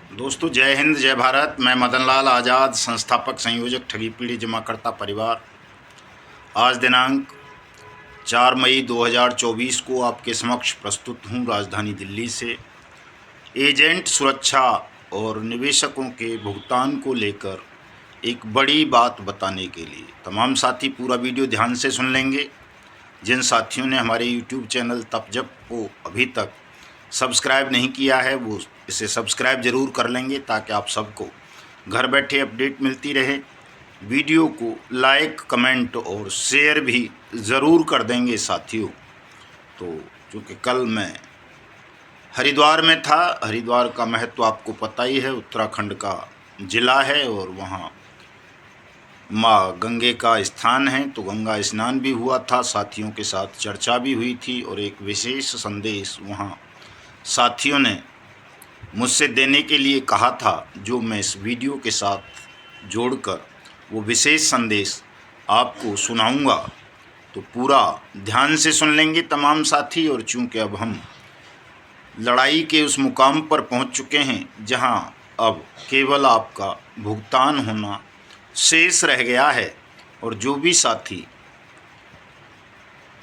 दोस्तों, जय हिंद, जय भारत। मैं मदन लाल आज़ाद, संस्थापक संयोजक ठगी पीढ़ी जमाकर्ता परिवार। आज दिनांक 4 मई 2024 को आपके समक्ष प्रस्तुत हूँ राजधानी दिल्ली से एजेंट सुरक्षा और निवेशकों के भुगतान को लेकर एक बड़ी बात बताने के लिए। तमाम साथी पूरा वीडियो ध्यान से सुन लेंगे। जिन साथियों ने हमारे YouTube चैनल तप जप को अभी तक सब्सक्राइब नहीं किया है वो इसे सब्सक्राइब ज़रूर कर लेंगे ताकि आप सबको घर बैठे अपडेट मिलती रहे। वीडियो को लाइक, कमेंट और शेयर भी ज़रूर कर देंगे साथियों। तो चूँकि कल मैं हरिद्वार में था, हरिद्वार का महत्व आपको पता ही है, उत्तराखंड का ज़िला है और वहाँ माँ गंगे का स्थान है। तो गंगा स्नान भी हुआ था, साथियों के साथ चर्चा भी हुई थी और एक विशेष संदेश वहाँ साथियों ने मुझसे देने के लिए कहा था, जो मैं इस वीडियो के साथ जोड़कर वो विशेष संदेश आपको सुनाऊंगा। तो पूरा ध्यान से सुन लेंगे तमाम साथी। और चूँकि अब हम लड़ाई के उस मुकाम पर पहुंच चुके हैं जहां अब केवल आपका भुगतान होना शेष रह गया है, और जो भी साथी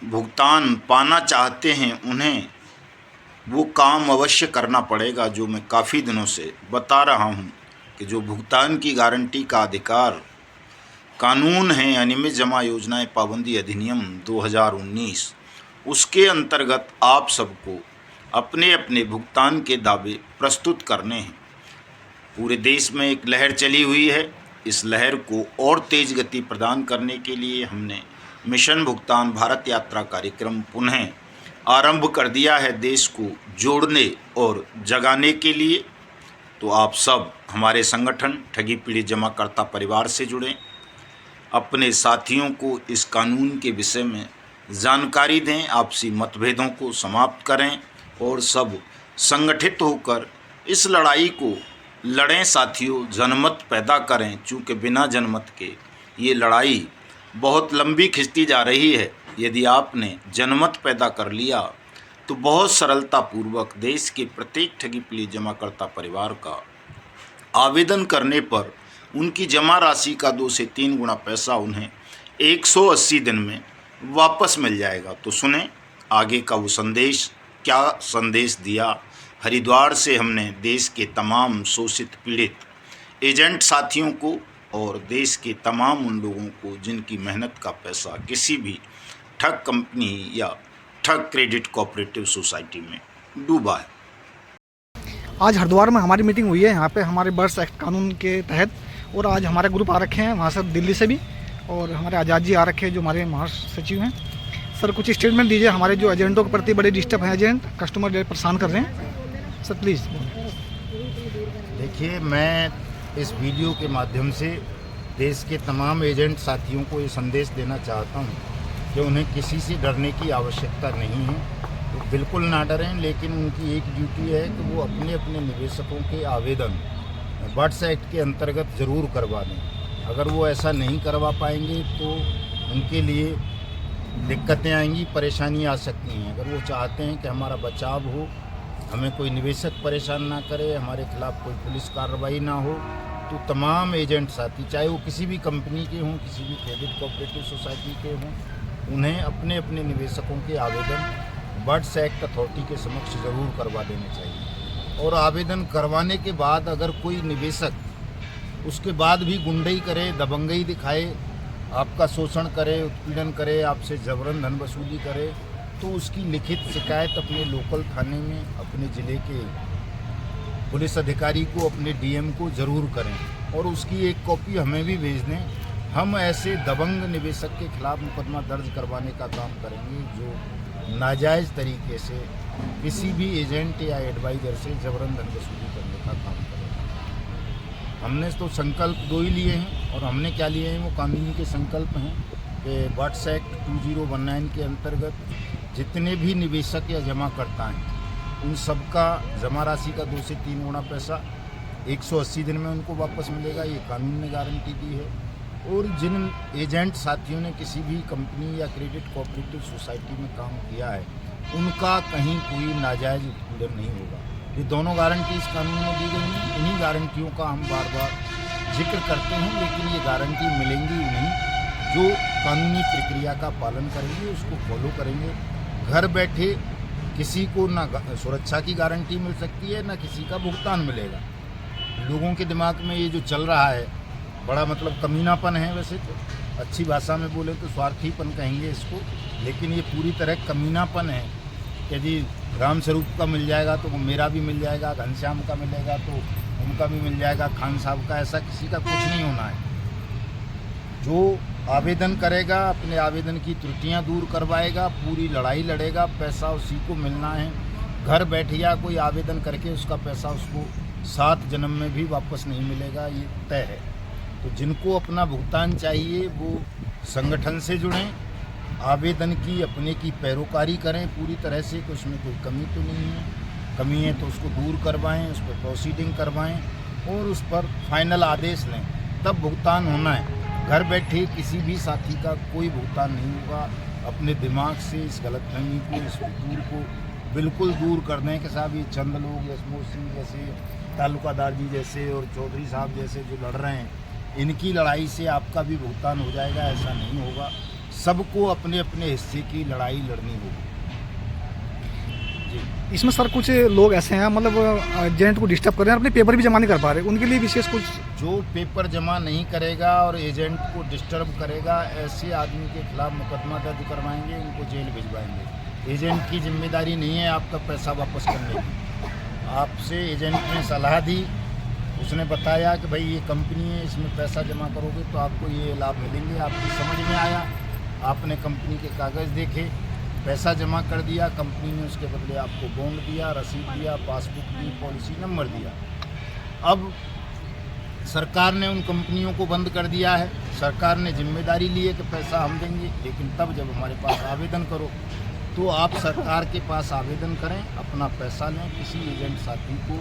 भुगतान पाना चाहते हैं उन्हें वो काम अवश्य करना पड़ेगा, जो मैं काफ़ी दिनों से बता रहा हूँ कि जो भुगतान की गारंटी का अधिकार कानून है, अनियमित जमा योजनाएं पाबंदी अधिनियम 2019, उसके अंतर्गत आप सबको अपने अपने भुगतान के दावे प्रस्तुत करने हैं। पूरे देश में एक लहर चली हुई है। इस लहर को और तेज गति प्रदान करने के लिए हमने मिशन भुगतान भारत यात्रा कार्यक्रम पुनः आरंभ कर दिया है, देश को जोड़ने और जगाने के लिए। तो आप सब हमारे संगठन ठगी पीढ़ी जमाकर्ता परिवार से जुड़ें, अपने साथियों को इस कानून के विषय में जानकारी दें, आपसी मतभेदों को समाप्त करें और सब संगठित होकर इस लड़ाई को लड़ें साथियों, जनमत पैदा करें। चूँकि बिना जनमत के ये लड़ाई बहुत लंबी खिंचती जा रही है। यदि आपने जनमत पैदा कर लिया तो बहुत सरलतापूर्वक देश के प्रत्येक ठगी पीढ़ी जमाकर्ता परिवार का आवेदन करने पर उनकी जमा राशि का 2 से 3 गुना पैसा उन्हें 180 दिन में वापस मिल जाएगा। तो सुने आगे का वो संदेश, क्या संदेश दिया। हरिद्वार से हमने देश के तमाम शोषित पीड़ित एजेंट साथियों को और देश के तमाम उन लोगों को जिनकी मेहनत का पैसा किसी भी ठग कंपनी या ठग क्रेडिट कोऑपरेटिव सोसाइटी में डूबा है। आज हरिद्वार में हमारी मीटिंग हुई है, यहाँ पे हमारे बर्ड्स एक्ट कानून के तहत, और आज हमारे ग्रुप आ रखे हैं वहाँ से दिल्ली से भी, और हमारे आज़ाद जी आ रखे हैं जो हमारे महासचिव हैं। सर कुछ स्टेटमेंट दीजिए, हमारे जो एजेंटों के प्रति बड़े डिस्टर्ब हैं, एजेंट कस्टमर परेशान कर रहे हैं सर, प्लीज़। देखिए, मैं इस वीडियो के माध्यम से देश के तमाम एजेंट साथियों को ये संदेश देना चाहता हूँ कि उन्हें किसी से डरने की आवश्यकता नहीं है। तो बिल्कुल ना डरें, लेकिन उनकी एक ड्यूटी है कि वो अपने अपने निवेशकों के आवेदन बर्ड्स एक्ट के अंतर्गत ज़रूर करवा दें। अगर वो ऐसा नहीं करवा पाएंगे तो उनके लिए दिक्कतें आएंगी, परेशानी आ सकती हैं। अगर वो चाहते हैं कि हमारा बचाव हो, हमें कोई निवेशक परेशान ना करे, हमारे खिलाफ कोई पुलिस कार्रवाई ना हो, तो तमाम एजेंट साथी, चाहे वो किसी भी कंपनी के हों, किसी भी क्रेडिट कोऑपरेटिव सोसाइटी के हों, उन्हें अपने अपने निवेशकों के आवेदन बर्ड्स एक्ट अथॉरिटी के समक्ष ज़रूर करवा देने चाहिए। और आवेदन करवाने के बाद अगर कोई निवेशक उसके बाद भी गुंडई करे, दबंगई दिखाए, आपका शोषण करे, उत्पीड़न करे, आपसे जबरन धन वसूली करे, तो उसकी लिखित शिकायत अपने लोकल थाने में अपने ज़िले के पुलिस अधिकारी को, अपने डीएम को ज़रूर करें और उसकी एक कॉपी हमें भी भेज दें। हम ऐसे दबंग निवेशक के खिलाफ मुकदमा दर्ज करवाने का काम करेंगे जो नाजायज़ तरीके से किसी भी एजेंट या एडवाइज़र से जबरन धन वसूली करने का काम करेंगे। हमने तो संकल्प 2 ही लिए हैं, और हमने क्या लिए हैं वो कानून के संकल्प हैं कि बर्ड्स एक्ट 2019 के अंतर्गत जितने भी निवेशक या जमा करता हैं उन सबका जमा राशि का 2 से 3 गुना पैसा 180 दिन में उनको वापस मिलेगा। ये कानून ने गारंटी दी है। और जिन एजेंट साथियों ने किसी भी कंपनी या क्रेडिट कोऑपरेटिव सोसाइटी में काम किया है, उनका कहीं कोई नाजायज़ उत्पीड़न नहीं होगा। ये दोनों गारंटी इस कानून में दी गई हैं। इन्हीं गारंटियों का हम बार बार जिक्र करते हैं, लेकिन ये गारंटी मिलेंगी उन्हें जो कानूनी प्रक्रिया का पालन करेंगे, उसको फॉलो करेंगे। घर बैठे किसी को ना सुरक्षा की गारंटी मिल सकती है, ना किसी का भुगतान मिलेगा। लोगों के दिमाग में ये जो चल रहा है बड़ा मतलब कमीनापन है। वैसे तो अच्छी भाषा में बोले तो स्वार्थीपन कहेंगे इसको, लेकिन ये पूरी तरह कमीनापन है। यदि राम स्वरूप का मिल जाएगा तो मेरा भी मिल जाएगा, घनश्याम का मिलेगा तो उनका भी मिल जाएगा, खान साहब का, ऐसा किसी का कुछ नहीं होना है। जो आवेदन करेगा अपने आवेदन की त्रुटियां दूर करवाएगा, पूरी लड़ाई लड़ेगा, पैसा उसी को मिलना है। घर बैठे या कोई आवेदन करके उसका पैसा उसको 7 जन्म में भी वापस नहीं मिलेगा, ये तय है। तो जिनको अपना भुगतान चाहिए वो संगठन से जुड़ें, आवेदन की अपने की पैरोकारी करें पूरी तरह से, कि उसमें कोई कमी तो नहीं है। कमी है तो उसको दूर करवाएं, उस पर प्रोसीडिंग करवाएं और उस पर फाइनल आदेश लें, तब भुगतान होना है। घर बैठे किसी भी साथी का कोई भुगतान नहीं होगा। अपने दिमाग से इस गलतफहमी को, इस फितूर को बिल्कुल दूर कर दें कि साहब ये चंद लोग, यशमोर सिंह जैसे, तालुकादार जी जैसे और चौधरी साहब जैसे जो लड़ रहे हैं, इनकी लड़ाई से आपका भी भुगतान हो जाएगा, ऐसा नहीं होगा। सबको अपने अपने हिस्से की लड़ाई लड़नी होगी। इसमें सर कुछ लोग ऐसे हैं मतलब एजेंट को डिस्टर्ब कर रहे हैं, अपने पेपर भी जमा नहीं कर पा रहे, उनके लिए विशेष कुछ? जो पेपर जमा नहीं करेगा और एजेंट को डिस्टर्ब करेगा, ऐसे आदमी के खिलाफ मुकदमा दर्ज करवाएंगे, उनको जेल भिजवाएंगे। एजेंट की जिम्मेदारी नहीं है आपका पैसा वापस करने की। आपसे एजेंट ने सलाह दी, उसने बताया कि भाई ये कंपनी है, इसमें पैसा जमा करोगे तो आपको ये लाभ मिलेंगे, आपकी समझ में आया, आपने कंपनी के कागज़ देखे, पैसा जमा कर दिया, कंपनी ने उसके बदले आपको बॉन्ड दिया, रसीद दिया, पासबुक दी, पॉलिसी नंबर दिया। अब सरकार ने उन कंपनियों को बंद कर दिया है। सरकार ने जिम्मेदारी ली है कि पैसा हम देंगे, लेकिन तब जब हमारे पास आवेदन करो तो आप सरकार के पास आवेदन करें, अपना पैसा लें। किसी एजेंट साथी को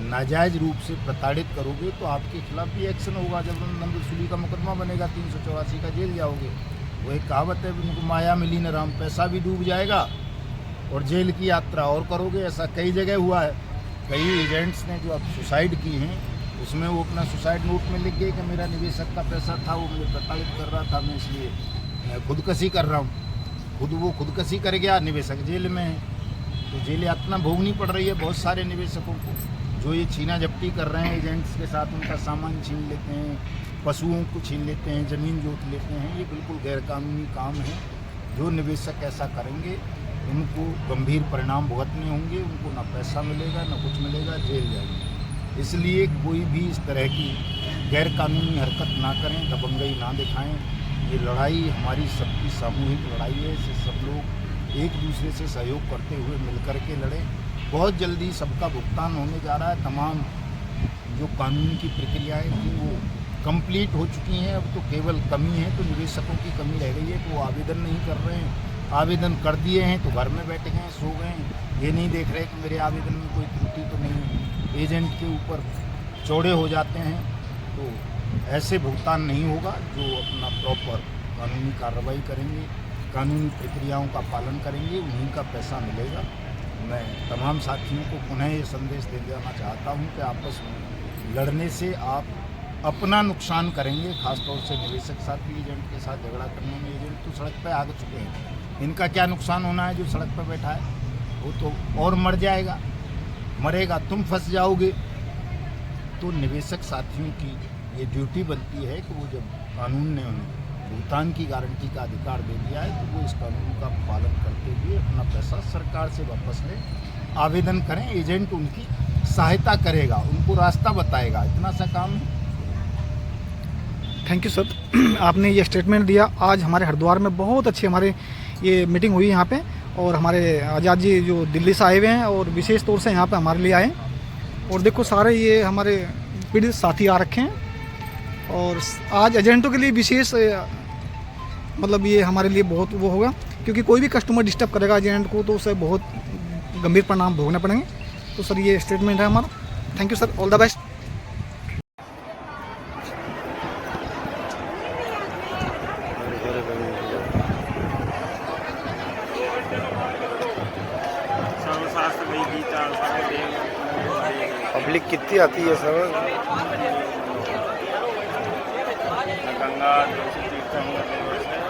नाजायज़ रूप से प्रताड़ित करोगे तो आपके खिलाफ भी एक्शन होगा। जब नंदसूली का मुकदमा बनेगा, 384 का जेल जाओगे। वो एक कहावत है, उनको माया मिली न राम, पैसा भी डूब जाएगा और जेल की यात्रा और करोगे। ऐसा कई जगह हुआ है। कई एजेंट्स ने जो अब सुसाइड की हैं, उसमें वो अपना सुसाइड नोट में लिख गए कि मेरा निवेशक का पैसा था, वो मुझे प्रताड़ित कर रहा था, मैं इसलिए खुदकशी कर रहा हूँ। वो खुदकशी कर गया, निवेशक जेल में है, तो जेल यातना भोगनी पड़ रही है बहुत सारे निवेशकों को। जो ये छीना झपटी कर रहे हैं एजेंट्स के साथ, उनका सामान छीन लेते हैं, पशुओं को छीन लेते हैं, ज़मीन जोत लेते हैं, ये बिल्कुल गैरकानूनी काम है। जो निवेशक ऐसा करेंगे उनको गंभीर परिणाम भुगतने होंगे, उनको ना पैसा मिलेगा ना कुछ मिलेगा, जेल जाएंगे। इसलिए कोई भी इस तरह की गैरकानूनी हरकत ना करें, दबंगई ना दिखाएं। ये लड़ाई हमारी सबकी सामूहिक लड़ाई है, इसे सब लोग एक दूसरे से सहयोग करते हुए मिलकर के लड़ें। बहुत जल्दी सबका भुगतान होने जा रहा है। तमाम जो कानून की प्रक्रियाएं थी वो कंप्लीट हो चुकी हैं। अब तो केवल कमी है, तो निवेशकों की कमी रह गई है कि वो आवेदन नहीं कर रहे हैं। आवेदन कर दिए हैं तो घर में बैठे हैं, सो गए हैं, ये नहीं देख रहे कि मेरे आवेदन में कोई त्रुटि तो नहीं है। एजेंट के ऊपर चौड़े हो जाते हैं, तो ऐसे भुगतान नहीं होगा। जो अपना प्रॉपर कानूनी कार्रवाई करेंगे, कानूनी प्रक्रियाओं का पालन करेंगे, उन्हीं का पैसा मिलेगा। मैं तमाम साथियों को पुनः ये संदेश दे देना चाहता हूँ कि आपस में लड़ने से आप अपना नुकसान करेंगे। खासतौर से निवेशक साथी एजेंट के साथ झगड़ा करने में, एजेंट तो सड़क पर आ चुके हैं, इनका क्या नुकसान होना है? जो सड़क पर बैठा है वो तो और मर जाएगा, मरेगा, तुम फंस जाओगे। तो निवेशक साथियों की ये ड्यूटी बनती है कि वो जब कानून ने उन्हें भुगतान की गारंटी का अधिकार दे दिया है तो वो इस कानून का पालन करते हुए अपना पैसा सरकार से वापस लें, आवेदन करें। एजेंट उनकी सहायता करेगा, उनको रास्ता बताएगा, इतना सा काम है। थैंक यू सर, आपने ये स्टेटमेंट दिया। आज हमारे हरिद्वार में बहुत अच्छी हमारे ये मीटिंग हुई यहाँ पे, और हमारे आज़ाद जी जो दिल्ली से आए हुए हैं और विशेष तौर से यहाँ पे हमारे लिए आए। और देखो सारे ये हमारे पीड़ित साथी आ रखे हैं, और आज एजेंटों के लिए विशेष मतलब ये हमारे लिए बहुत वो होगा, क्योंकि कोई भी कस्टमर डिस्टर्ब करेगा एजेंट को तो उसे बहुत गंभीर परिणाम भोगने पड़ेंगे। तो सर ये स्टेटमेंट है हमारा। Thank you sir, all the best. सर्वशास्त्र वही गीता सारे देव शक्ति आती है सर। गंगा तुलसी तीर्थम दिवस है।